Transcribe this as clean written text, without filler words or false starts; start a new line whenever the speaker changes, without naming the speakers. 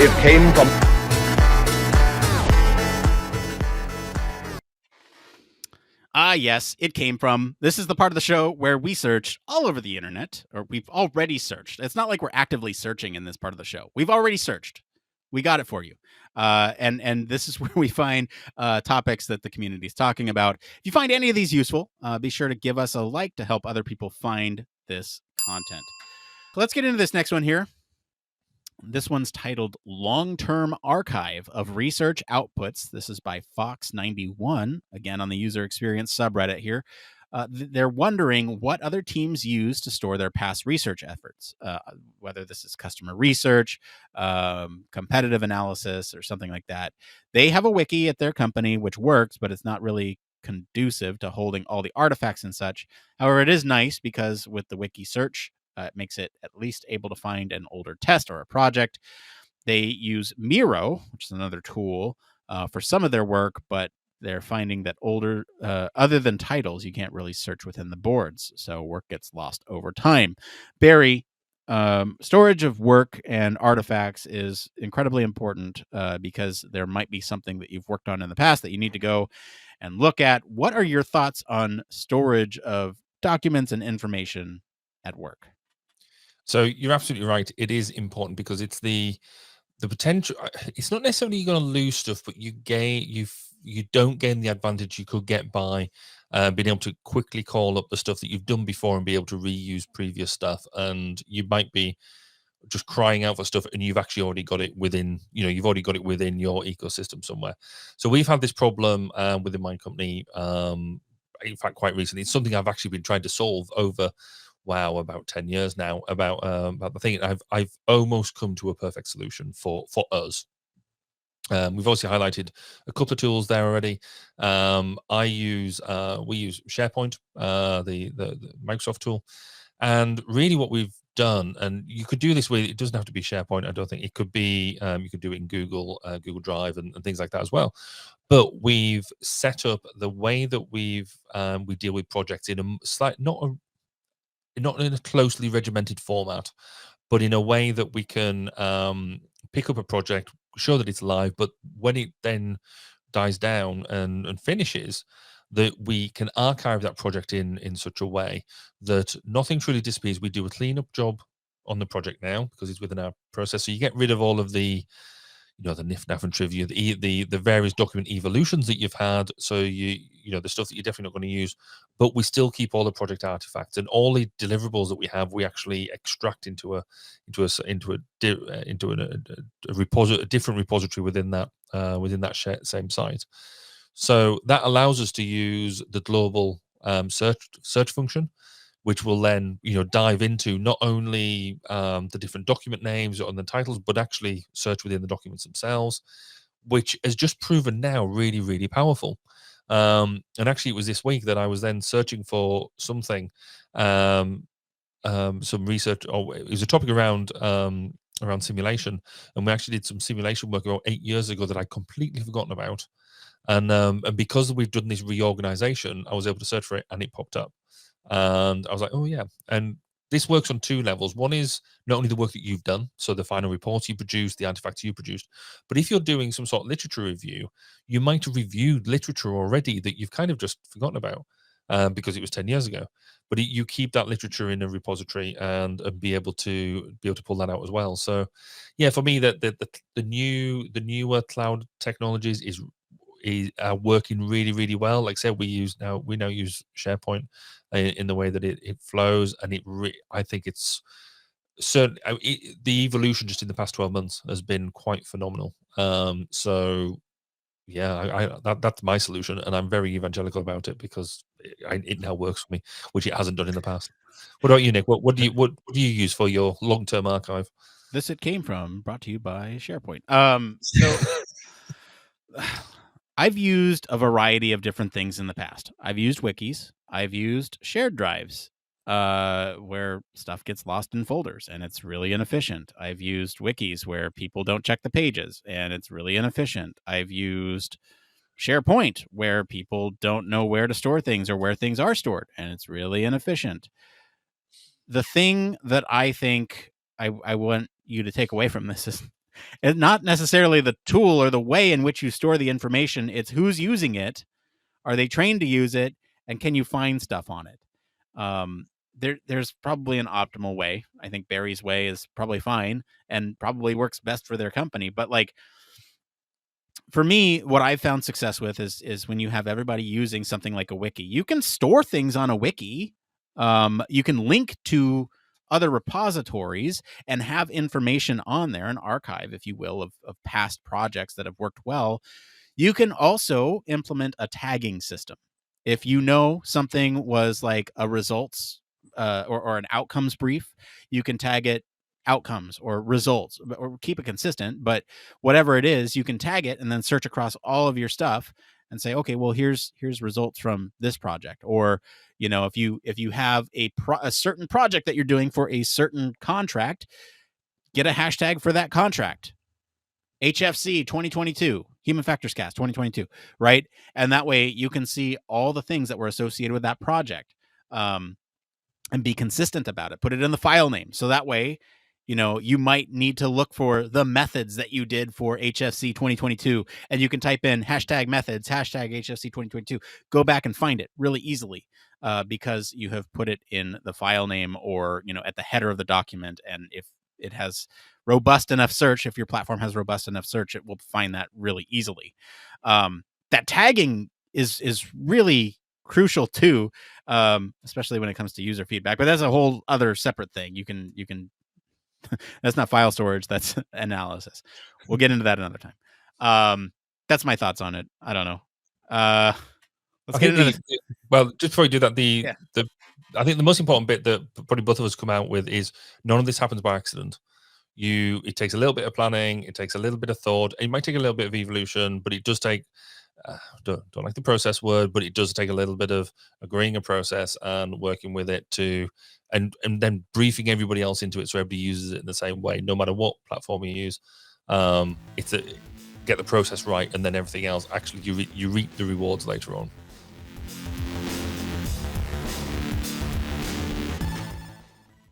it came from.
Yes, it came from. This is the part of the show where we search all over the internet, or we've already searched. It's not like we're actively searching in this part of the show. We've already searched. We got it for you. And this is where we find topics that the community is talking about. If you find any of these useful, be sure to give us a like to help other people find this content. So let's get into this next one here. This one's titled Long-Term Archive of Research Outputs. This is by Fox91, again on the user experience subreddit here. They're wondering what other teams use to store their past research efforts, whether this is customer research, competitive analysis, or something like that. They have a wiki at their company, which works, but it's not really conducive to holding all the artifacts and such. However, it is nice because with the wiki search, it makes it at least able to find an older test or a project. They use Miro, which is another tool, for some of their work, but they're finding that other than titles, you can't really search within the boards. So work gets lost over time. Barry, storage of work and artifacts is incredibly important because there might be something that you've worked on in the past that you need to go and look at. What are your thoughts on storage of documents and information at work?
So you're absolutely right. It is important because it's the potential. It's not necessarily you're going to lose stuff, but you don't gain the advantage you could get by being able to quickly call up the stuff that you've done before and be able to reuse previous stuff. And you might be just crying out for stuff, and you've actually already got it within. You've already got it within your ecosystem somewhere. So we've had this problem within my company. In fact, quite recently, it's something I've actually been trying to solve over. Wow, about 10 years now about the thing. I've almost come to a perfect solution for us. We've obviously highlighted a couple of tools there already. We use SharePoint, the Microsoft tool, and really what we've done, and you could do this with, it doesn't have to be SharePoint. I don't think it could be. You could do it in Google Drive and things like that as well. But we've set up the way that we deal with projects in a slight not in a closely regimented format, but in a way that we can pick up a project, show that it's live, but when it then dies down and finishes, that we can archive that project in such a way that nothing truly disappears. We do a cleanup job on the project now because it's within our process. So you get rid of all of the the nif naf and trivia, the various document evolutions that you've had. So the stuff that you're definitely not going to use, but we still keep all the project artifacts and all the deliverables that we have. We actually extract into a different repository within that same site. So that allows us to use the global search function, which will then dive into not only the different document names and the titles, but actually search within the documents themselves, which has just proven now really, really powerful. And actually, it was this week that I was then searching for something, some research, or it was a topic around simulation, and we actually did some simulation work about 8 years ago that I'd completely forgotten about. And because we've done this reorganization, I was able to search for it, and it popped up. And I was like, oh yeah. And this works on two levels. One is not only the work that you've done, so the final reports you produced, the artifacts you produced, but if you're doing some sort of literature review, you might have reviewed literature already that you've kind of just forgotten about because it was 10 years ago. But you keep that literature in a repository and be able to pull that out as well. So yeah, for me, that the newer cloud technologies are working really, really well. Like I said, we now use SharePoint in the way that it flows, and I think it's certain the evolution just in the past 12 months has been quite phenomenal. So yeah, that's my solution, and I'm very evangelical about it because it now works for me, which it hasn't done in the past. What about you, Nick? What do you use for your long-term archive?
This it came from, brought to you by SharePoint. So I've used a variety of different things in the past. I've used wikis. I've used shared drives where stuff gets lost in folders and it's really inefficient. I've used wikis where people don't check the pages and it's really inefficient. I've used SharePoint where people don't know where to store things or where things are stored and it's really inefficient. The thing that I think I want you to take away from this is It's not necessarily the tool or the way in which you store the information. It's who's using it. Are they trained to use it? And can you find stuff on it? There's probably an optimal way. I think Barry's way is probably fine and probably works best for their company. But like, for me, what I've found success with is when you have everybody using something like a wiki. You can store things on a wiki. You can link to other repositories and have information on there, an archive, if you will, of past projects that have worked well. You can also implement a tagging system. If you know something was like a results or an outcomes brief, you can tag it outcomes or results, or keep it consistent. But whatever it is, you can tag it and then search across all of your stuff and say, okay, well, here's results from this project. Or, you know, if you have a certain project that you're doing for a certain contract, get a hashtag for that contract. HFC 2022, Human Factors Cast 2022, right? And that way you can see all the things that were associated with that project, and be consistent about it. Put it in the file name. So that way, you know, you might need to look for the methods that you did for HFC 2022, and you can type in hashtag methods, hashtag HFC 2022, go back and find it really easily, because you have put it in the file name or, you know, at the header of the document. And if it has robust enough search, if your platform has robust enough search, it will find that really easily. That tagging is really crucial too, especially when it comes to user feedback. But that's a whole other separate thing. You can that's not file storage, that's analysis. We'll get into that another time. That's my thoughts on it. I don't know. Let's get into
well, just before you do that,
Yeah.
I think the most important bit that probably both of us come out with is none of this happens by accident. It takes a little bit of planning, it takes a little bit of thought, it might take a little bit of evolution, but it does take don't like the process word, but it does take a little bit of agreeing a process and working with it to and then briefing everybody else into it so everybody uses it in the same way, no matter what platform you use. It's get the process right, and then everything else, actually you reap the rewards later on.